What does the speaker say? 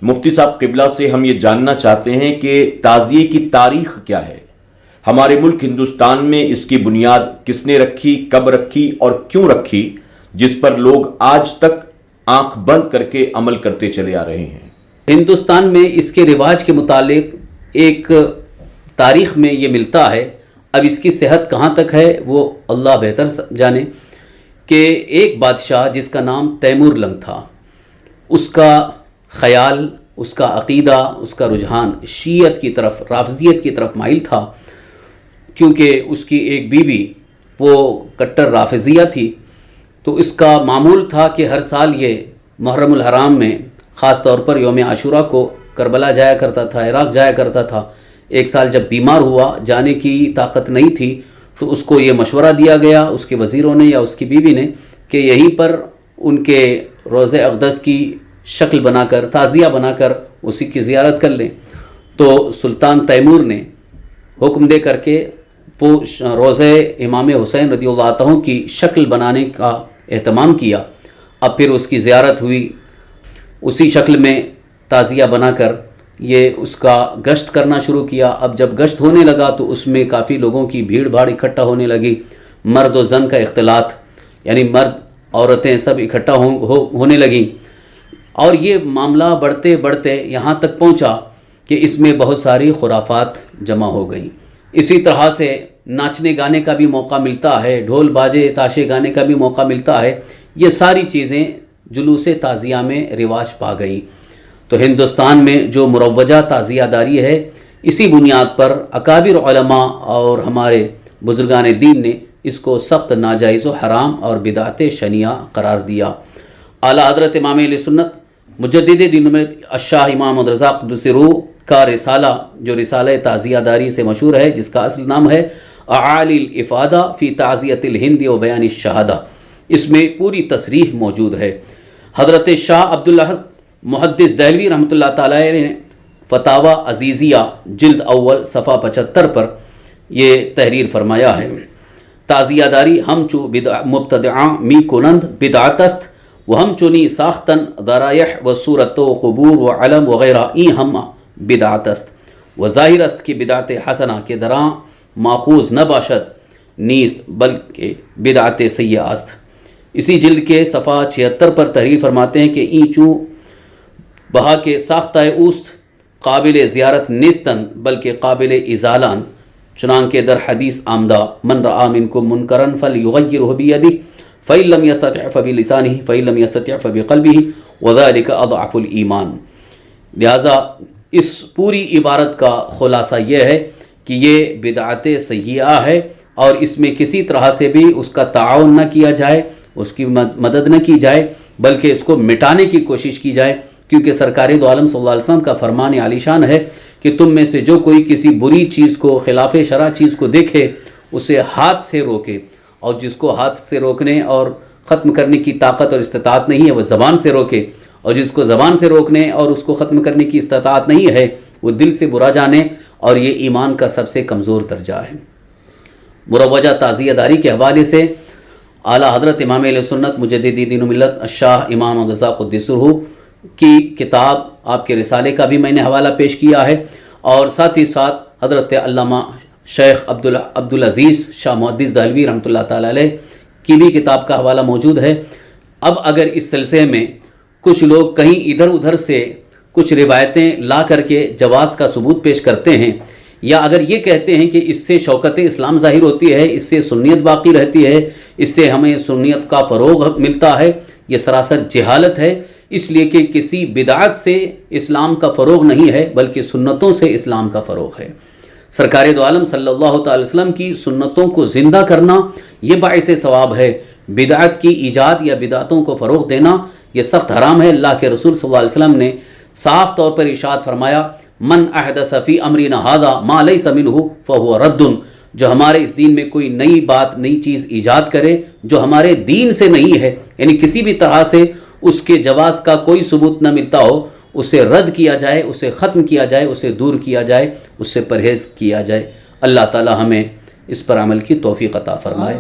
مفتی صاحب قبلہ سے ہم یہ جاننا چاہتے ہیں کہ تعزیے کی تاریخ کیا ہے؟ ہمارے ملک ہندوستان میں اس کی بنیاد کس نے رکھی، کب رکھی اور کیوں رکھی، جس پر لوگ آج تک آنکھ بند کر کے عمل کرتے چلے آ رہے ہیں؟ ہندوستان میں اس کے رواج کے متعلق ایک تاریخ میں یہ ملتا ہے، اب اس کی صحت کہاں تک ہے وہ اللہ بہتر جانے، کہ ایک بادشاہ جس کا نام تیمور لنگ تھا، اس کا خیال، اس کا عقیدہ، اس کا رجحان شیعت کی طرف، رافضیت کی طرف مائل تھا، کیونکہ اس کی ایک بیوی وہ کٹر رافضیہ تھی۔ تو اس کا معمول تھا کہ ہر سال یہ محرم الحرام میں خاص طور پر یوم عاشورہ کو کربلا جایا کرتا تھا، عراق جایا کرتا تھا۔ ایک سال جب بیمار ہوا، جانے کی طاقت نہیں تھی، تو اس کو یہ مشورہ دیا گیا اس کے وزیروں نے یا اس کی بیوی نے کہ یہیں پر ان کے روضہ اقدس کی شکل بنا کر، تعزیہ بنا کر اسی کی زیارت کر لیں۔ تو سلطان تیمور نے حکم دے کر کے وہ روضہ امام حسین رضی اللہ عنہ کی شکل بنانے کا اہتمام کیا۔ اب پھر اس کی زیارت ہوئی، اسی شکل میں تعزیہ بنا کر یہ اس کا گشت کرنا شروع کیا۔ اب جب گشت ہونے لگا تو اس میں کافی لوگوں کی بھیڑ بھاڑ اکٹھا ہونے لگی، مرد و زن کا اختلاط، یعنی مرد عورتیں سب اکٹھا ہونے لگیں، اور یہ معاملہ بڑھتے بڑھتے یہاں تک پہنچا کہ اس میں بہت ساری خرافات جمع ہو گئیں۔ اسی طرح سے ناچنے گانے کا بھی موقع ملتا ہے، ڈھول باجے تاشے گانے کا بھی موقع ملتا ہے۔ یہ ساری چیزیں جلوس تعزیہ میں رواج پا گئی۔ تو ہندوستان میں جو مروجہ تعزیہ داری ہے، اسی بنیاد پر اکابر علماء اور ہمارے بزرگان دین نے اس کو سخت ناجائز و حرام اور بدعت شنیعہ قرار دیا۔ اعلیٰ حضرت امام اہل سنت مجدد دین الشاہ امام رضا قدس روح کا رسالہ، جو رسالہ تعزیہ داری سے مشہور ہے، جس کا اصل نام ہے اعالی الافادہ فی تعزیۃ الہند و بیان الشہادہ، اس میں پوری تصریح موجود ہے۔ حضرت شاہ عبداللہ محدث دہلوی رحمۃ اللہ تعالی نے فتاوی عزیزیہ جلد اول صفحہ 75 پر یہ تحریر فرمایا ہے: تعزیہ داری ہم چو مبتدعاں می کنند بدعت است و ہم چونی ساختن ذرائح و صورت و قبور و علم وغیرہ ای ہم بدعت است و ظاہر است کہ بدعت حسنہ کے دراں ماخوذ نہ باشد نیز بلکہ بدعت سیئہ است۔ اسی جلد کے صفحہ 76 پر تحریر فرماتے ہیں کہ این چوں بہا کے ساختہ اوست قابل زیارت نیستن بلکہ قابل ازالان، چنانکہ در حدیث آمدہ من رآ منکم منکرن فلیغیرہ بیدہ فإن لم يستطع فبلسانہ فإن لم يستطع فبقلبہ وذلک اضعف الایمان۔ لہذا اس پوری عبارت کا خلاصہ یہ ہے کہ یہ بدعت سیئہ ہے، اور اس میں کسی طرح سے بھی اس کا تعاون نہ کیا جائے، اس کی مدد نہ کی جائے، بلکہ اس کو مٹانے کی کوشش کی جائے، کیونکہ سرکار دو عالم صلی اللہ علیہ وسلم کا فرمان عالی شان ہے کہ تم میں سے جو کوئی کسی بری چیز کو، خلاف شرع چیز کو دیکھے، اسے ہاتھ سے روکے، اور جس کو ہاتھ سے روکنے اور ختم کرنے کی طاقت اور استطاعت نہیں ہے وہ زبان سے روکے، اور جس کو زبان سے روکنے اور اس کو ختم کرنے کی استطاعت نہیں ہے وہ دل سے برا جانے، اور یہ ایمان کا سب سے کمزور درجہ ہے۔ مروجہ تعزیہ داری کے حوالے سے اعلیٰ حضرت امام اہل سنت مجدد دین و ملت الشاہ امام رضا قدس روح کی کتاب، آپ کے رسالے کا بھی میں نے حوالہ پیش کیا ہے، اور ساتھ ہی ساتھ حضرت علامہ شیخ عبدالعزیز شاہ محدث دہلوی رحمۃ اللہ تعالی علیہ کی بھی کتاب کا حوالہ موجود ہے۔ اب اگر اس سلسلے میں کچھ لوگ کہیں ادھر ادھر سے کچھ روایتیں لا کر کے جواز کا ثبوت پیش کرتے ہیں، یا اگر یہ کہتے ہیں کہ اس سے شوکت اسلام ظاہر ہوتی ہے، اس سے سنیت باقی رہتی ہے، اس سے ہمیں سنیت کا فروغ ملتا ہے، یہ سراسر جہالت ہے، اس لیے کہ کسی بدعت سے اسلام کا فروغ نہیں ہے بلکہ سنتوں سے اسلام کا فروغ ہے۔ سرکار دو عالم صلی اللہ تعالی وسلم کی سنتوں کو زندہ کرنا یہ باعث ثواب ہے، بدعت کی ایجاد یا بدعتوں کو فروغ دینا یہ سخت حرام ہے۔ اللہ کے رسول صلی اللہ علیہ وسلم نے صاف طور پر ارشاد فرمایا: من احدث فی امرنا ھذا ما لیس منہ فہو رد، جو ہمارے اس دین میں کوئی نئی بات، نئی چیز ایجاد کرے جو ہمارے دین سے نہیں ہے، یعنی کسی بھی طرح سے اس کے جواز کا کوئی ثبوت نہ ملتا ہو، اسے رد کیا جائے، اسے ختم کیا جائے، اسے دور کیا جائے، اس سے پرہیز کیا جائے۔ اللہ تعالی ہمیں اس پر عمل کی توفیق عطا فرمائے۔